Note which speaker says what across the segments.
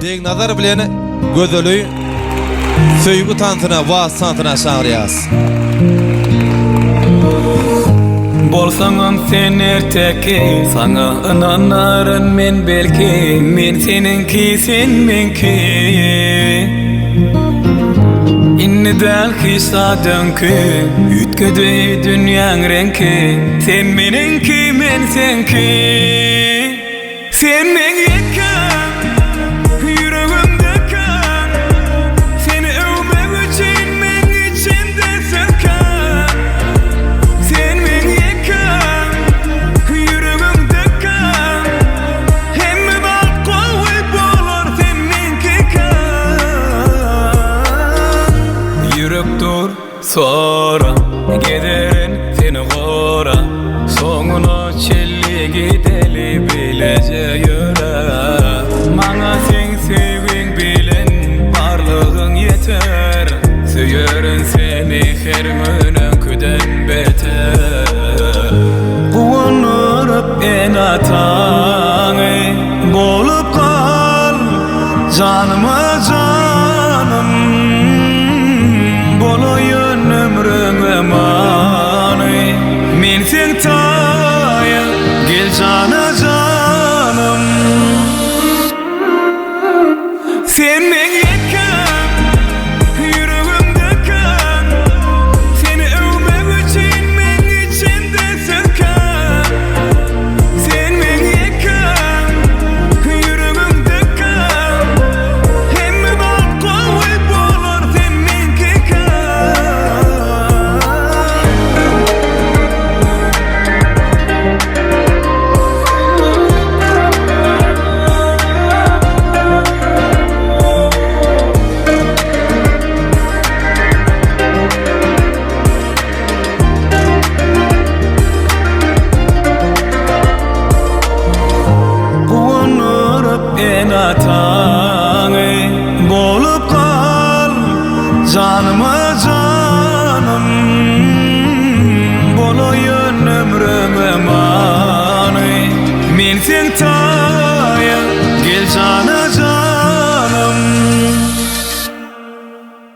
Speaker 1: Begnazar bilen Gözel'i söýgü tantyna, waz tantyna çagyrýas.
Speaker 2: Bolsaňam sen erteki, sana inanaryn men belki, men seninki, sen menki. İnnidal kisadınki, ütküdü dünýäň renki, sen meninki, men senki. Sen men yekan, yüreğimde kan, seni övmek için men içimde sökan. Sen men yekan, yüreğimde kan, hemme bak kowy bolar seninki kan. Yürekdur sonra giderin seni gora, soňuna çelli gideli bilece yöre. Maňa sen sevgiň bilen barlygyň yeter, süýerin seni her günen küden beter. Guwanyp en ataňy bolup kal, janyma janym, bolaýyn ömrüňe many. Men sen taýa gel jana janym, sen men yekan, yüreğimde kan, seni övmek için men içimde sökan. Sen men yekan, yüreğimde kan, hemme bak kowy bolar seninki kan. Guwanyp en ataňy bolup kal, janyma janym, bolaýyn ömrüňe many. Men sen taýa gel jana janym,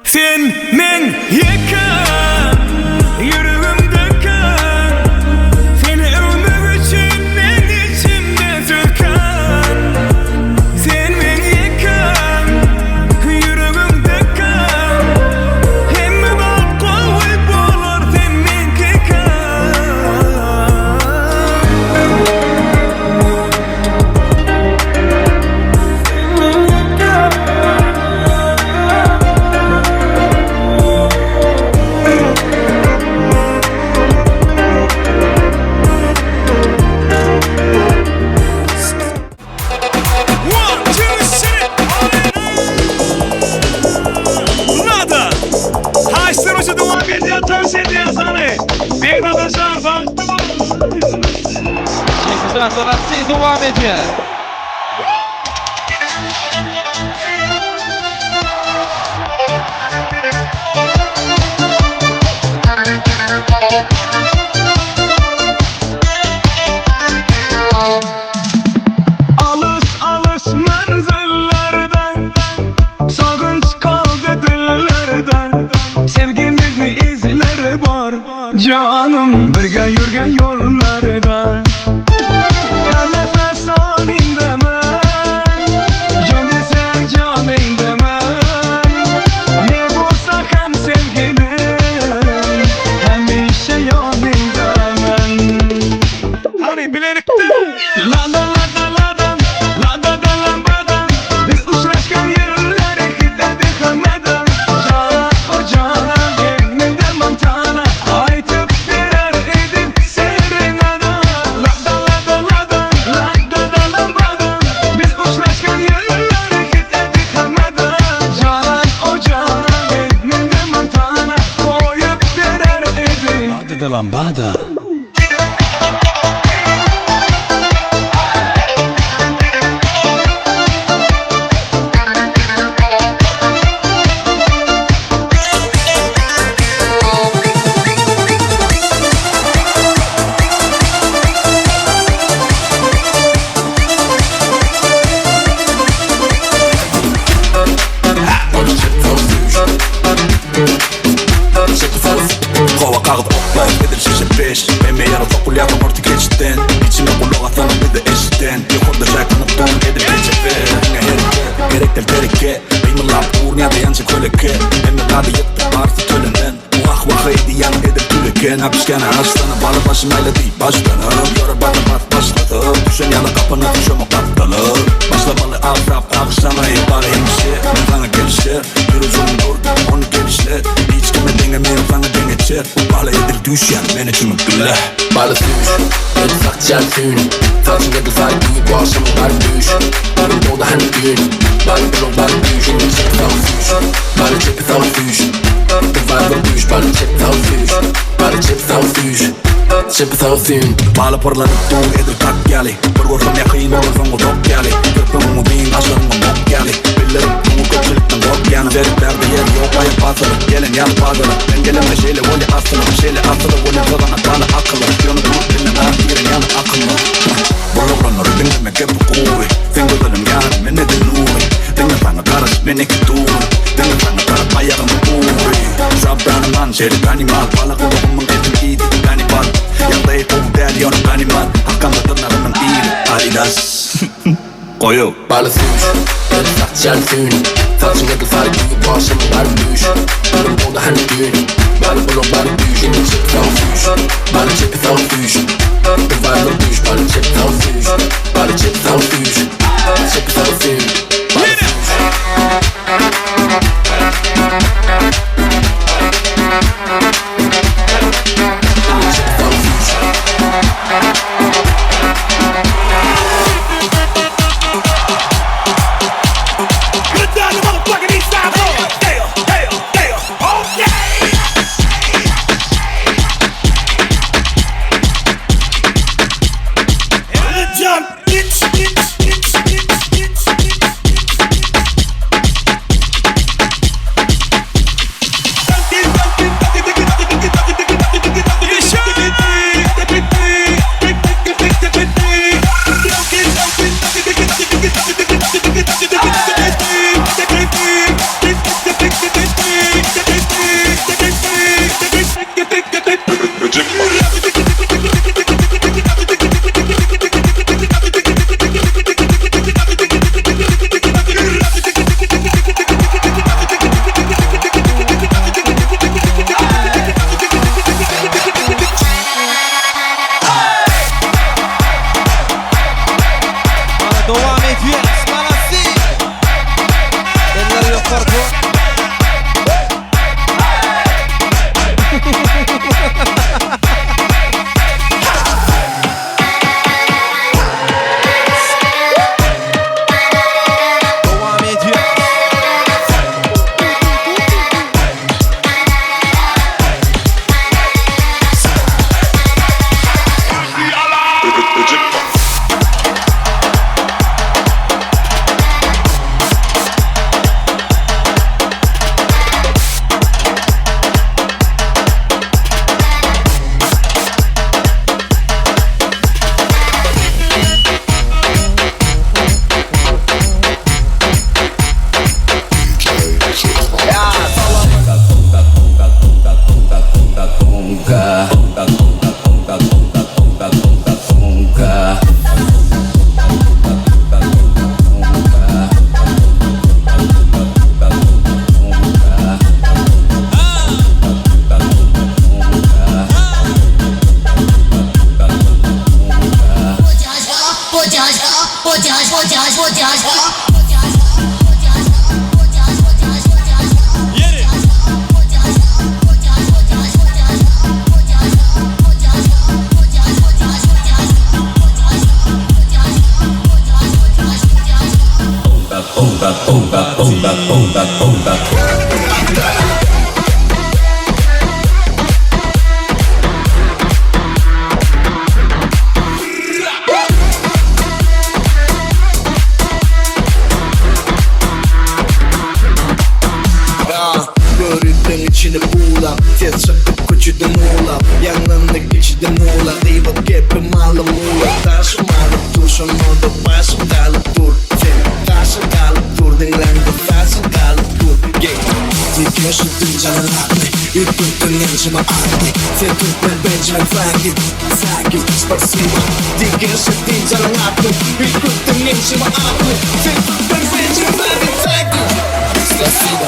Speaker 2: sen men yekan, yüreğimde kan, seni övmek için men içimde sökan. Sen men yekan, yüreğimde kan, hemme bak kowy bolar seninki kan.
Speaker 1: Sonra devam ediyor.
Speaker 2: Alış alış menzillerden, sağınç kaldı dillerden, sevgimizin izleri var canım, birge yürgen yollarda. Nefes alayım demen, can desem canayım demen, ne bulsak hem sevgilim, hem bir şey yanayım demen. Hani bilerek de lada lada lada, lada da lambadan, biz uçraşkan yerlere gidedik hameden. Cana o cana, gemide mantana, aytıp birer edip serenada. Lada lada lada, lada da lambadan, biz uçraşkan yerlere gidedik hameden. Cana o cana, gemide mantana, koyup birer edip. Lada da lambada.
Speaker 3: Tağıp oklayıp edir şişe beş Emme yarı topul yakın orta geçitten İçime kulak atanı bir de eşitten Yokurda şarkını don edip geçefe Gerekler tereke Beymilap uğruna da yancı köleke Emme kadı yıttı artı tölünden Vah vah eydi yan edip tüleken Hapişkene açtana balı başımayla deyip başlanım Yora bana bat başladım Düşen yanı kapına düşeme kaptalı Başlamalı avrap akşamayı bari hemşe Ben sana gelişe Yürüzüm dur onu gelişle Hiç kime dengemeyen sana dengeçer Bu balı edir düşen men içimi bile
Speaker 4: Balı süş, öyle sakçal sün Saçın edil fark büyük başım var büyüş Ölüm doğdu hani gün Balı bulun balı büyüş Şimdi çek sağ süş Balı çek sağ süş Divarda büyüş Balı çek sağ süş Balı çek sağ süş Çek sağ sün
Speaker 3: Balı porlanıp doğu edir tak gali Bir korkam yakın olursan o top gali Kırpımı beyin aşırımı mok gali Billerim bunu köpçülükten kork yanım Veriklerde yer yok ayıp basılı Gelin yanı bazılı Ben gelemle şeyle voli asılı Şeyle asılı voli kazana kanı akıllı Yonu durup dinlen artık girin yanı akıllı Bologranları dinlemek hep bu kuvi Sen gözlerim yarım ben edin nuri Dinle sana karış ben iki duru Dinle sana karış ayağımı uğri Şabranım an şeyli kanimal Balık oluğumun etim iyiydi kanibal Yandayı kovu der yonu kanimal Hakkanda tırnarımın iyiydi Adidas Koyu
Speaker 4: Balı süş, öyle sakçal sün Saçın edil fark büyük başım var büyüş Ölüm doğdu hani gün Balı bulun balı büyüş Şimdi çek sağ süş Balı çek sağ süş Divarda büyüş Balı çek sağ süş Balı çek sağ süş Çek sağ sün Balı süş
Speaker 5: Yaşadın canın haklı, yürüttün yancıma ağrı
Speaker 4: Sen Türkmenbaşy, thank you, спасибо. Дикие шаги, жаланаты, перекрутым нечего апы. Sen Türkmenbaşy, thank you, спасибо.